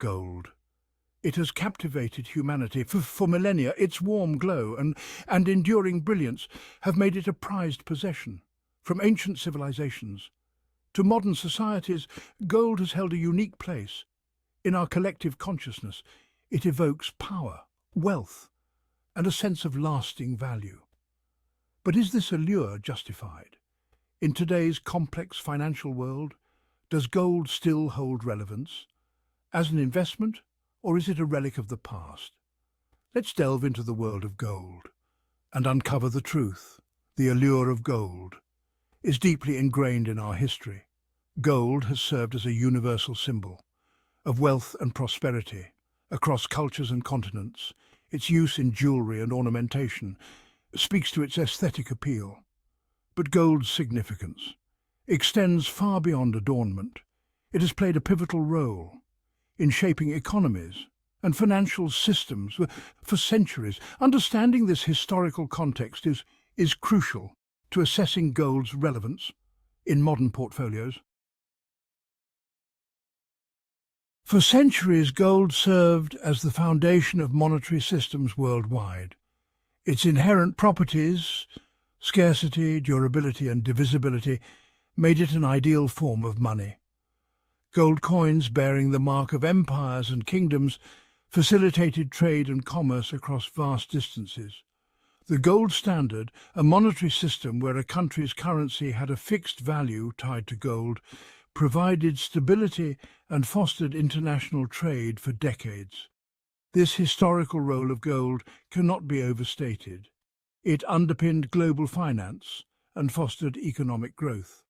gold. It has captivated humanity for millennia. Its warm glow and enduring brilliance have made it a prized possession. From ancient civilizations to modern societies, gold has held a unique place. In our collective consciousness, it evokes power, wealth, and a sense of lasting value. But is this allure justified? In today's complex financial world, does gold still hold relevance? As an investment, or is it a relic of the past? Let's delve into the world of gold and uncover the truth. The allure of gold is deeply ingrained in our history. Gold has served as a universal symbol of wealth and prosperity across cultures and continents. Its use in jewelry and ornamentation speaks to its aesthetic appeal. But gold's significance extends far beyond adornment. It has played a pivotal role in shaping economies and financial systems for centuries. Understanding this historical context is crucial to assessing gold's relevance in modern portfolios. For centuries, gold served as the foundation of monetary systems worldwide. Its inherent properties, scarcity, durability, and divisibility, made it an ideal form of money. Gold coins bearing the mark of empires and kingdoms facilitated trade and commerce across vast distances. The gold standard, a monetary system where a country's currency had a fixed value tied to gold, provided stability and fostered international trade for decades. This historical role of gold cannot be overstated. It underpinned global finance and fostered economic growth.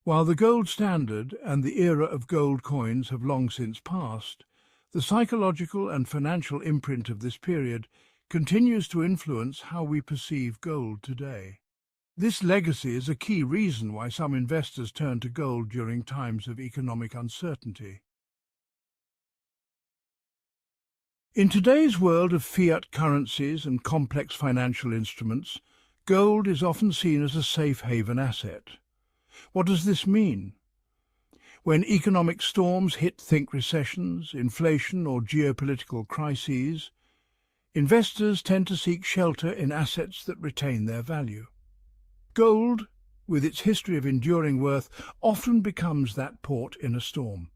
While the gold standard and the era of gold coins have long since passed, the psychological and financial imprint of this period continues to influence how we perceive gold today. This legacy is a key reason why some investors turn to gold during times of economic uncertainty. In today's world of fiat currencies and complex financial instruments, gold is often seen as a safe haven asset. What does this mean? When economic storms hit, think recessions, inflation, or geopolitical crises, investors tend to seek shelter in assets that retain their value. Gold, with its history of enduring worth, often becomes that port in a storm.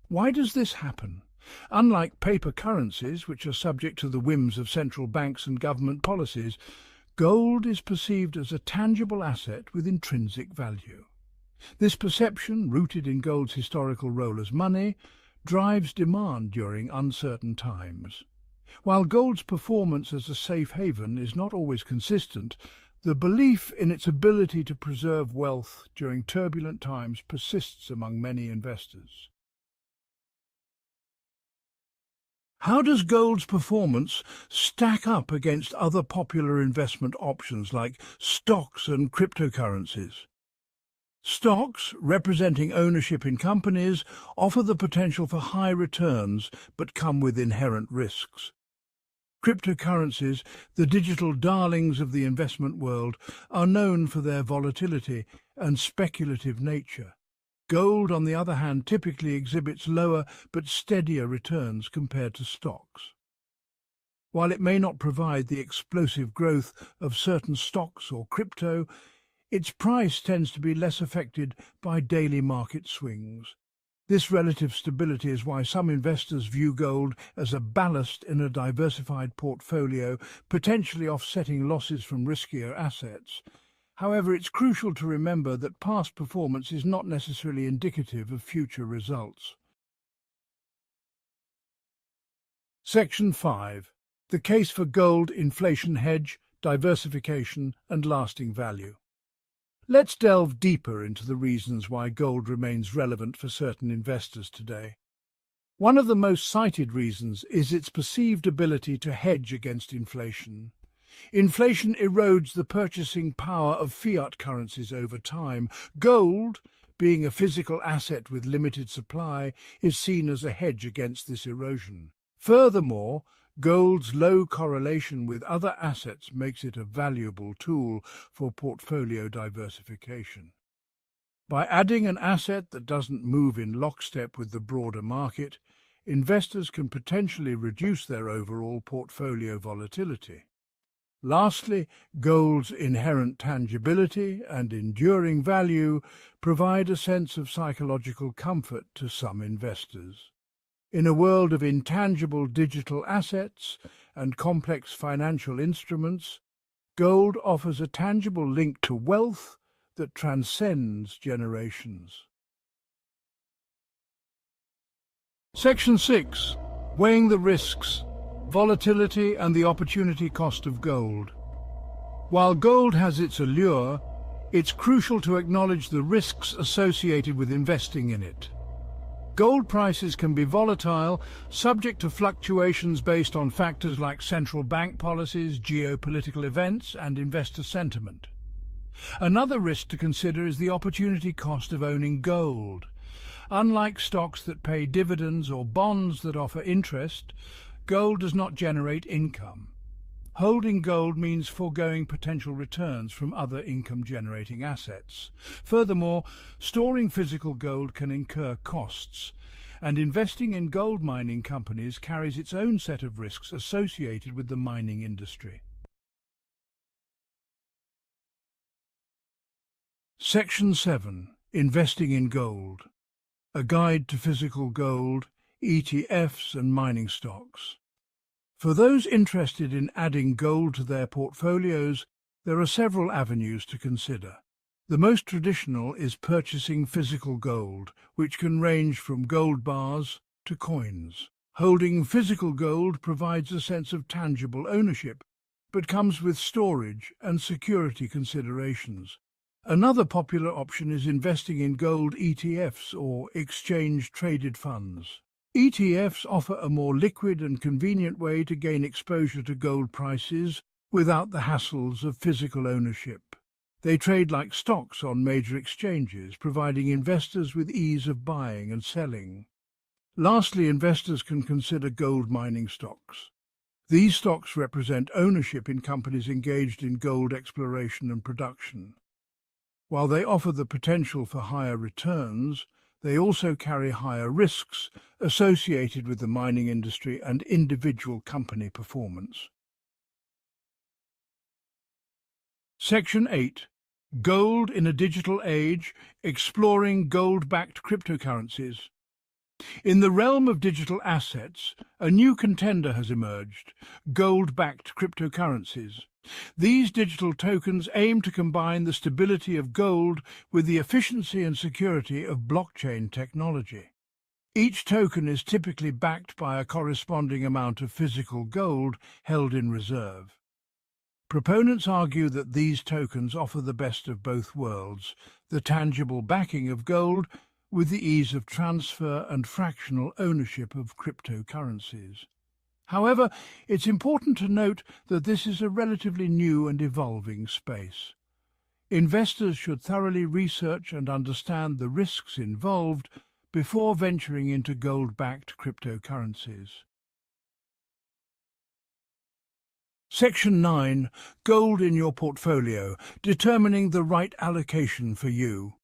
Why does this happen? Unlike paper currencies, which are subject to the whims of central banks and government policies, gold is perceived as a tangible asset with intrinsic value. This perception, rooted in gold's historical role as money, drives demand during uncertain times. While gold's performance as a safe haven is not always consistent, the belief in its ability to preserve wealth during turbulent times persists among many investors. How does gold's performance stack up against other popular investment options like stocks and cryptocurrencies? Stocks, representing ownership in companies, offer the potential for high returns but come with inherent risks. Cryptocurrencies, the digital darlings of the investment world, are known for their volatility and speculative nature. Gold, on the other hand, typically exhibits lower but steadier returns compared to stocks. While it may not provide the explosive growth of certain stocks or crypto, its price tends to be less affected by daily market swings. This relative stability is why some investors view gold as a ballast in a diversified portfolio, potentially offsetting losses from riskier assets. However, it's crucial to remember that past performance is not necessarily indicative of future results. Section 5. The case for gold inflation hedge, diversification and lasting value. Let's delve deeper into the reasons why gold remains relevant for certain investors today. One of the most cited reasons is its perceived ability to hedge against inflation. Inflation erodes the purchasing power of fiat currencies over time. Gold, being a physical asset with limited supply, is seen as a hedge against this erosion. Furthermore, gold's low correlation with other assets makes it a valuable tool for portfolio diversification. By adding an asset that doesn't move in lockstep with the broader market, investors can potentially reduce their overall portfolio volatility. Lastly, gold's inherent tangibility and enduring value provide a sense of psychological comfort to some investors. In a world of intangible digital assets and complex financial instruments, gold offers a tangible link to wealth that transcends generations. Section 6. Weighing the risks, volatility and the opportunity cost of gold. While gold has its allure, it's crucial to acknowledge the risks associated with investing in it. Gold prices can be volatile, subject to fluctuations based on factors like central bank policies, geopolitical events, and investor sentiment. Another risk to consider is the opportunity cost of owning gold. Unlike stocks that pay dividends or bonds that offer interest, gold does not generate income. Holding gold means foregoing potential returns from other income-generating assets. Furthermore, storing physical gold can incur costs, and investing in gold mining companies carries its own set of risks associated with the mining industry. Section 7. Investing in gold. A guide to physical gold, ETFs and mining stocks. For those interested in adding gold to their portfolios, there are several avenues to consider. The most traditional is purchasing physical gold, which can range from gold bars to coins. Holding physical gold provides a sense of tangible ownership, but comes with storage and security considerations. Another popular option is investing in gold ETFs or exchange-traded funds. ETFs offer a more liquid and convenient way to gain exposure to gold prices without the hassles of physical ownership. They trade like stocks on major exchanges, providing investors with ease of buying and selling. Lastly, investors can consider gold mining stocks. These stocks represent ownership in companies engaged in gold exploration and production. While they offer the potential for higher returns, they also carry higher risks associated with the mining industry and individual company performance. Section 8. Gold in a Digital Age, Exploring Gold-Backed Cryptocurrencies. In the realm of digital assets, a new contender has emerged: gold-backed cryptocurrencies. These digital tokens aim to combine the stability of gold with the efficiency and security of blockchain technology. Each token is typically backed by a corresponding amount of physical gold held in reserve. Proponents argue that these tokens offer the best of both worlds, the tangible backing of gold with the ease of transfer and fractional ownership of cryptocurrencies. However, it's important to note that this is a relatively new and evolving space. Investors should thoroughly research and understand the risks involved before venturing into gold-backed cryptocurrencies. Section 9. Gold in your portfolio, determining the right allocation for you.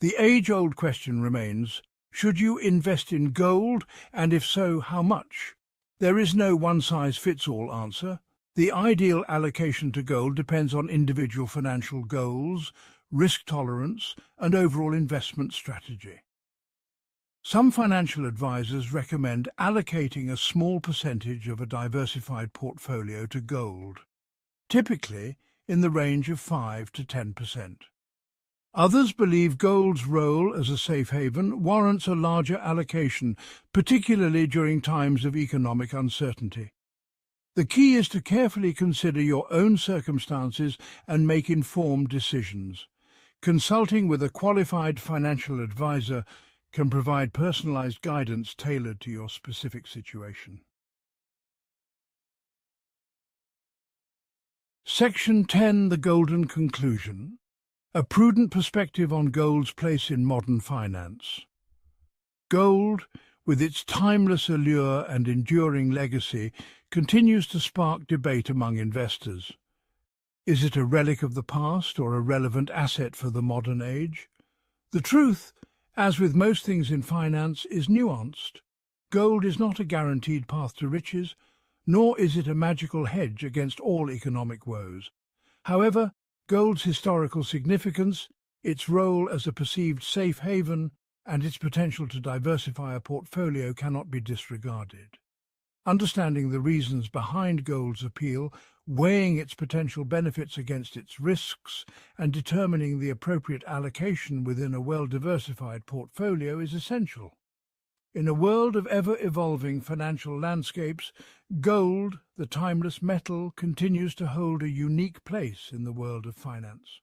The age-old question remains, should you invest in gold, and if so, how much? There is no one-size-fits-all answer. The ideal allocation to gold depends on individual financial goals, risk tolerance, and overall investment strategy. Some financial advisors recommend allocating a small percentage of a diversified portfolio to gold, typically in the range of 5 to 10%. Others believe gold's role as a safe haven warrants a larger allocation, particularly during times of economic uncertainty. The key is to carefully consider your own circumstances and make informed decisions. Consulting with a qualified financial advisor can provide personalized guidance tailored to your specific situation. Section 10. The Golden Conclusion. A prudent perspective on gold's place in modern finance. Gold, with its timeless allure and enduring legacy, continues to spark debate among investors. Is it a relic of the past or a relevant asset for the modern age? The truth, as with most things in finance, is nuanced. Gold is not a guaranteed path to riches, nor is it a magical hedge against all economic woes. However, gold's historical significance, its role as a perceived safe haven, and its potential to diversify a portfolio cannot be disregarded. Understanding the reasons behind gold's appeal, weighing its potential benefits against its risks, and determining the appropriate allocation within a well-diversified portfolio is essential. In a world of ever-evolving financial landscapes, gold, the timeless metal, continues to hold a unique place in the world of finance.